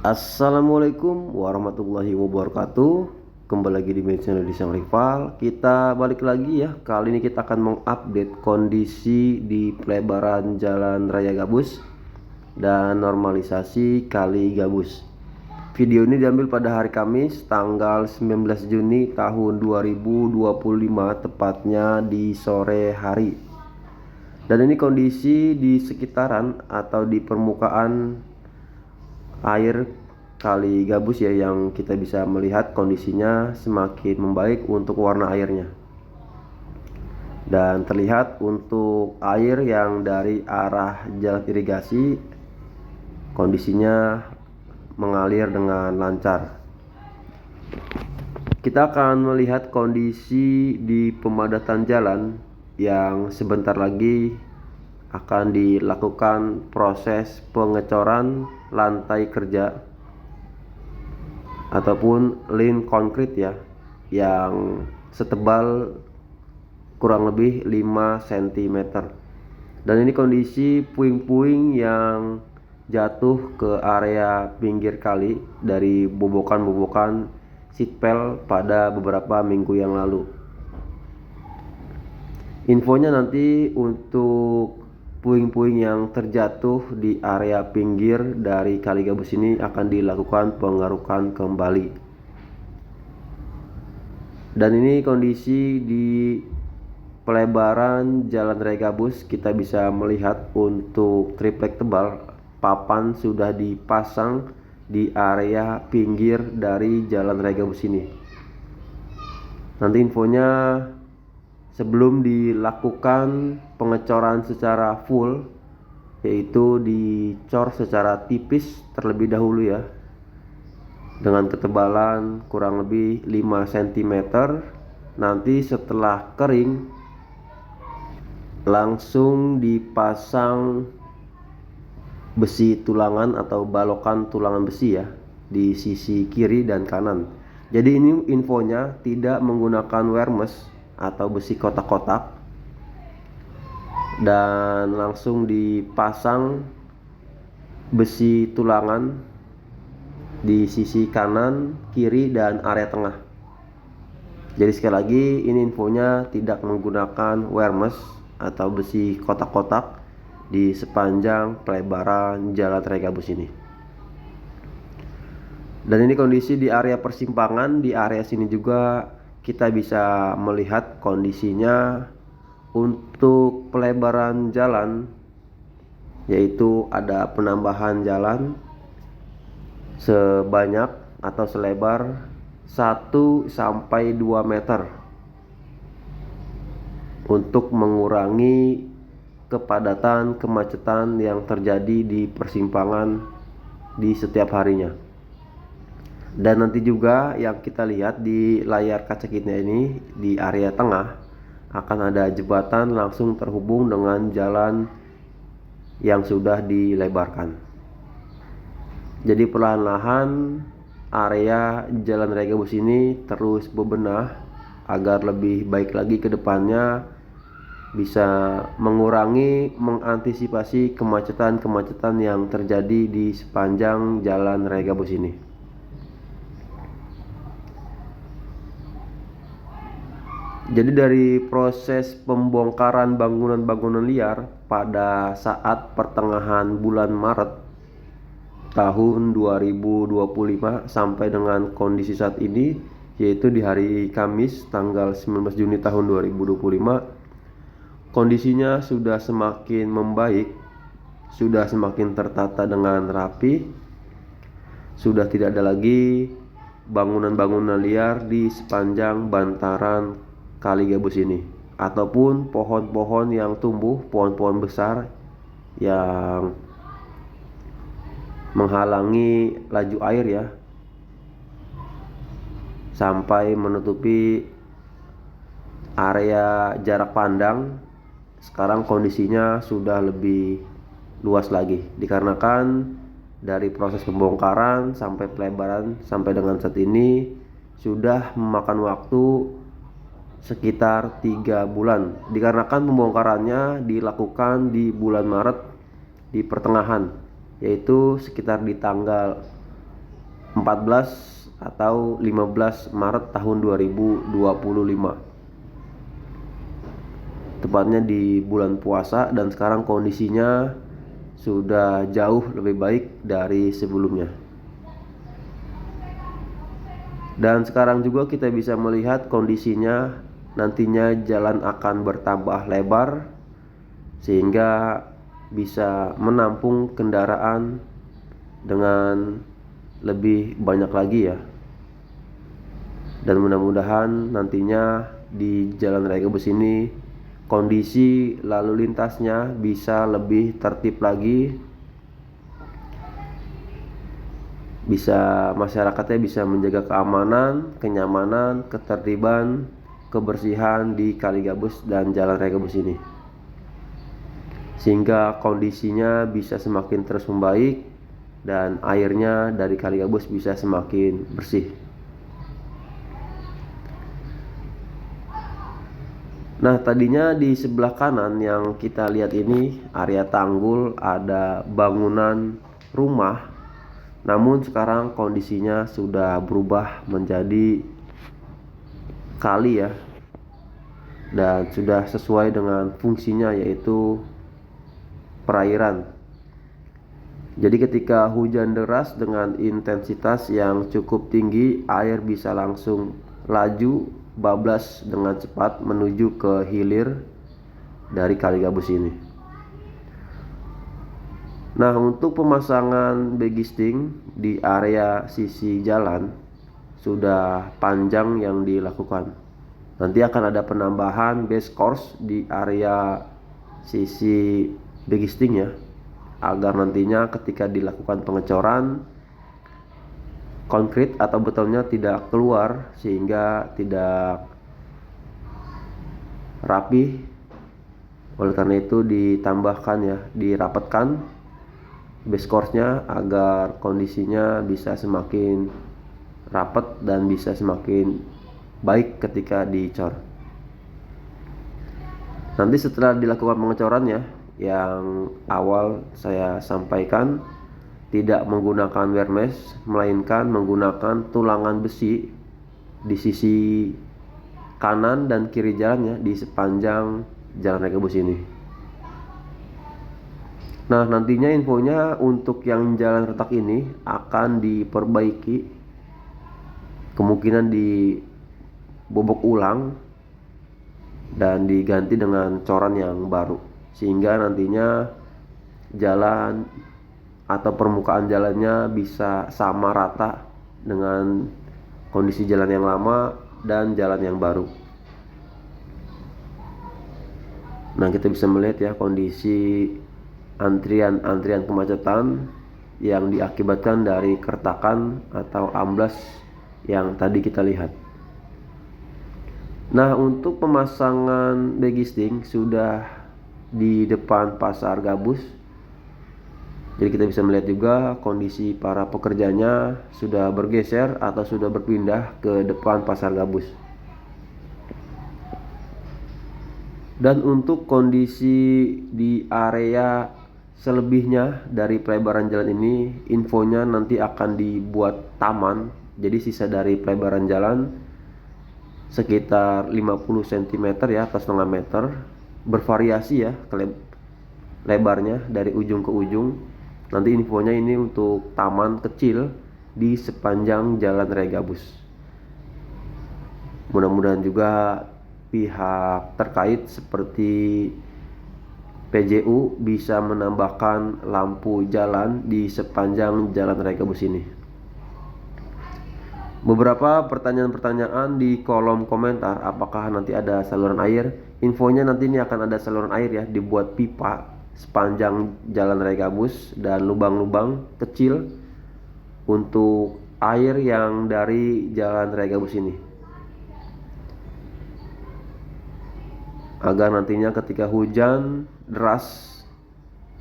Assalamualaikum warahmatullahi wabarakatuh. Kembali lagi di channel Desain Rival. Kita balik lagi ya. Kali ini kita akan mengupdate kondisi di pelebaran Jalan Raya Gabus dan normalisasi Kali Gabus. Video ini diambil pada hari Kamis tanggal 19 Juni tahun 2025, tepatnya di sore hari. Dan ini kondisi di sekitaran atau di permukaan air Kali Gabus ya, yang kita bisa melihat kondisinya semakin membaik untuk warna airnya. Dan terlihat untuk air yang dari arah jalan irigasi kondisinya mengalir dengan lancar. Kita akan melihat kondisi di pemadatan jalan yang sebentar lagi akan dilakukan proses pengecoran lantai kerja ataupun lin konkrit ya, yang setebal kurang lebih 5 cm. Dan ini kondisi puing-puing yang jatuh ke area pinggir kali dari bobokan-bobokan sitpel pada beberapa minggu yang lalu. Infonya nanti untuk puing-puing yang terjatuh di area pinggir dari Kali Gabus ini akan dilakukan pengerukan kembali. Dan ini kondisi di pelebaran Jalan Raya Gabus, kita bisa melihat untuk triplek tebal papan sudah dipasang di area pinggir dari Jalan Raya Gabus ini. Nanti infonya, sebelum dilakukan pengecoran secara full, yaitu dicor secara tipis terlebih dahulu ya, dengan ketebalan kurang lebih 5 cm. Nanti setelah kering langsung dipasang besi tulangan atau balokan tulangan besi ya di sisi kiri dan kanan. Jadi ini infonya tidak menggunakan wermes atau besi kotak-kotak, dan langsung dipasang besi tulangan di sisi kanan, kiri, dan area tengah. Jadi sekali lagi, ini infonya tidak menggunakan wermes atau besi kotak-kotak di sepanjang pelebaran Jalan Raya Gabus ini. Dan ini kondisi di area persimpangan. Di area sini juga kita bisa melihat kondisinya untuk pelebaran jalan, yaitu ada penambahan jalan sebanyak atau selebar 1 sampai 2 meter untuk mengurangi kepadatan kemacetan yang terjadi di persimpangan di setiap harinya. Dan nanti juga yang kita lihat di layar kaca kita ini, di area tengah akan ada jembatan langsung terhubung dengan jalan yang sudah dilebarkan. Jadi perlahan-lahan area Jalan Raya Gabus ini terus bebenah agar lebih baik lagi ke depannya, bisa mengurangi, mengantisipasi kemacetan-kemacetan yang terjadi di sepanjang Jalan Raya Gabus ini. Jadi dari proses pembongkaran bangunan-bangunan liar pada saat pertengahan bulan Maret tahun 2025 sampai dengan kondisi saat ini, yaitu di hari Kamis tanggal 19 Juni tahun 2025, kondisinya sudah semakin membaik, sudah semakin tertata dengan rapi, sudah tidak ada lagi bangunan-bangunan liar di sepanjang bantaran Kali Gabus ini, ataupun pohon-pohon yang tumbuh, pohon-pohon besar yang menghalangi laju air ya, sampai menutupi area jarak pandang. Sekarang kondisinya sudah lebih luas lagi, dikarenakan dari proses pembongkaran sampai pelebaran sampai dengan saat ini sudah memakan waktu sekitar 3 bulan, dikarenakan pembongkarannya dilakukan di bulan Maret di pertengahan, yaitu sekitar di tanggal 14 atau 15 Maret tahun 2025, tepatnya di bulan puasa, dan sekarang kondisinya sudah jauh lebih baik dari sebelumnya. Dan sekarang juga kita bisa melihat kondisinya nantinya jalan akan bertambah lebar sehingga bisa menampung kendaraan dengan lebih banyak lagi ya. Dan mudah-mudahan nantinya di Jalan Raya Gabus ini kondisi lalu lintasnya bisa lebih tertib lagi, bisa masyarakatnya bisa menjaga keamanan, kenyamanan, ketertiban, kebersihan di Kali Gabus dan Jalan Raya Gabus ini, sehingga kondisinya bisa semakin terus membaik dan airnya dari Kali Gabus bisa semakin bersih. Nah, tadinya di sebelah kanan yang kita lihat ini area tanggul, ada bangunan rumah, namun sekarang kondisinya sudah berubah menjadi kali ya, dan sudah sesuai dengan fungsinya, yaitu perairan. Jadi ketika hujan deras dengan intensitas yang cukup tinggi, air bisa langsung laju bablas dengan cepat menuju ke hilir dari Kali Gabus ini. Nah, untuk pemasangan begisting di area sisi jalan sudah panjang yang dilakukan. Nanti akan ada penambahan base course di area sisi begisting ya, agar nantinya ketika dilakukan pengecoran, konkrit atau betonnya tidak keluar sehingga tidak rapi. Oleh karena itu ditambahkan ya, dirapatkan base course-nya agar kondisinya bisa semakin rapat dan bisa semakin baik ketika dicor. Nanti setelah dilakukan pengecoran ya, yang awal saya sampaikan, tidak menggunakan wear mesh, melainkan menggunakan tulangan besi di sisi kanan dan kiri jalannya di sepanjang Jalan Raya Gabus ini. Nah, nantinya infonya untuk yang jalan retak ini akan diperbaiki, kemungkinan dibobok ulang dan diganti dengan coran yang baru, sehingga nantinya jalan atau permukaan jalannya bisa sama rata dengan kondisi jalan yang lama dan jalan yang baru. Nah, kita bisa melihat ya kondisi antrian kemacetan yang diakibatkan dari keretakan atau amblas yang tadi kita lihat. Nah, untuk pemasangan begisting sudah di depan Pasar Gabus. Jadi kita bisa melihat juga kondisi para pekerjanya sudah bergeser atau sudah berpindah ke depan Pasar Gabus. Dan untuk kondisi di area selebihnya dari pelebaran jalan ini, infonya nanti akan dibuat taman. Jadi sisa dari pelebaran jalan sekitar 50 cm ya, atau setengah meter, bervariasi ya lebarnya dari ujung ke ujung. Nanti infonya ini untuk taman kecil di sepanjang Jalan Raya Gabus. Mudah-mudahan juga pihak terkait seperti PJU bisa menambahkan lampu jalan di sepanjang Jalan Raya Gabus ini. Beberapa pertanyaan-pertanyaan di kolom komentar, apakah nanti ada saluran air? Infonya nanti ini akan ada saluran air ya, dibuat pipa sepanjang Jalan Raya Gabus dan lubang-lubang kecil untuk air yang dari Jalan Raya Gabus ini, agar nantinya ketika hujan deras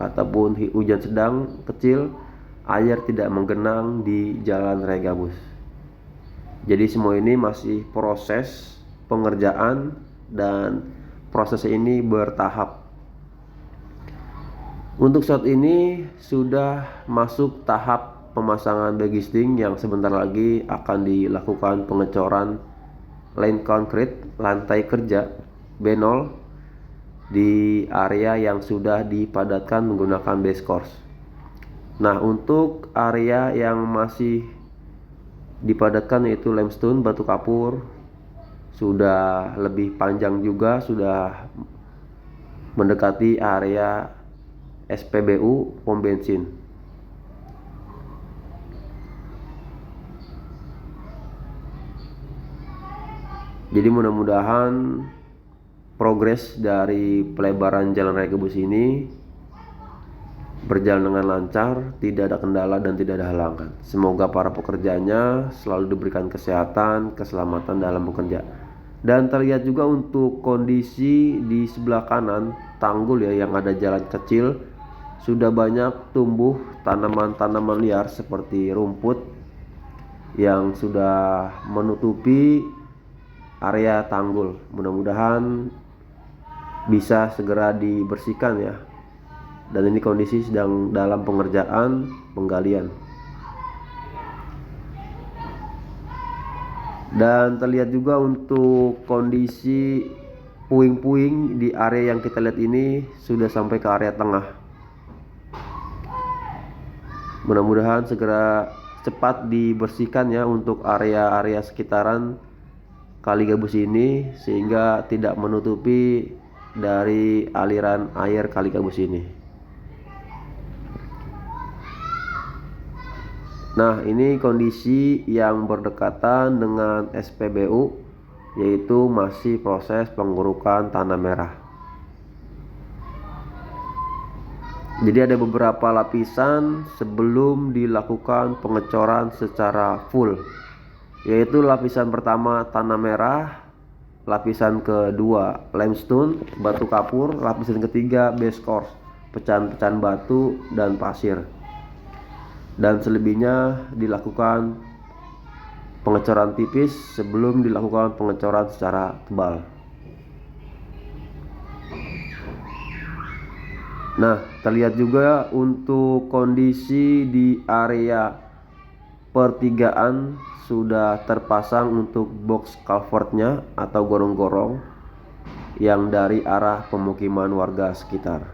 ataupun hujan sedang kecil, air tidak menggenang di Jalan Raya Gabus. Jadi semua ini masih proses pengerjaan dan proses ini bertahap. Untuk saat ini sudah masuk tahap pemasangan bagisting yang sebentar lagi akan dilakukan pengecoran line konkrit lantai kerja B0 di area yang sudah dipadatkan menggunakan base course. Nah, untuk area yang masih dipadatkan yaitu limestone batu kapur sudah lebih panjang juga, sudah mendekati area SPBU pom bensin. Jadi mudah-mudahan progres dari pelebaran jalan raya Gabus ini berjalan dengan lancar, tidak ada kendala dan tidak ada halangan. Semoga para pekerjanya selalu diberikan kesehatan, keselamatan dalam bekerja. Dan terlihat juga untuk kondisi di sebelah kanan tanggul ya, yang ada jalan kecil, sudah banyak tumbuh tanaman-tanaman liar seperti rumput yang sudah menutupi area tanggul. Mudah-mudahan bisa segera dibersihkan ya. Dan ini kondisi sedang dalam pengerjaan penggalian. Dan terlihat juga untuk kondisi puing-puing di area yang kita lihat ini sudah sampai ke area tengah. Mudah-mudahan segera cepat dibersihkan ya untuk area-area sekitaran Kali Gabus ini, sehingga tidak menutupi dari aliran air Kali Gabus ini. Nah, ini kondisi yang berdekatan dengan SPBU, yaitu masih proses pengurukan tanah merah. Jadi ada beberapa lapisan sebelum dilakukan pengecoran secara full, yaitu lapisan pertama tanah merah, lapisan kedua limestone batu kapur, lapisan ketiga base course pecahan-pecahan batu dan pasir, dan selebihnya dilakukan pengecoran tipis sebelum dilakukan pengecoran secara tebal. Nah, terlihat juga untuk kondisi di area pertigaan sudah terpasang untuk box culvertnya atau gorong-gorong yang dari arah pemukiman warga sekitar.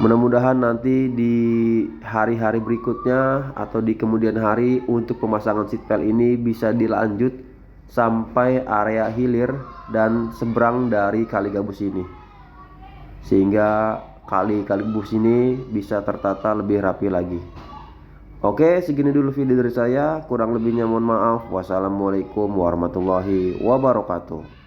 Mudah-mudahan nanti di hari-hari berikutnya atau di kemudian hari untuk pemasangan seatbelt ini bisa dilanjut sampai area hilir dan seberang dari Kali Gabus ini, sehingga Kali Gabus ini bisa tertata lebih rapi lagi. Oke, segini dulu video dari saya. Kurang lebihnya mohon maaf. Wassalamualaikum warahmatullahi wabarakatuh.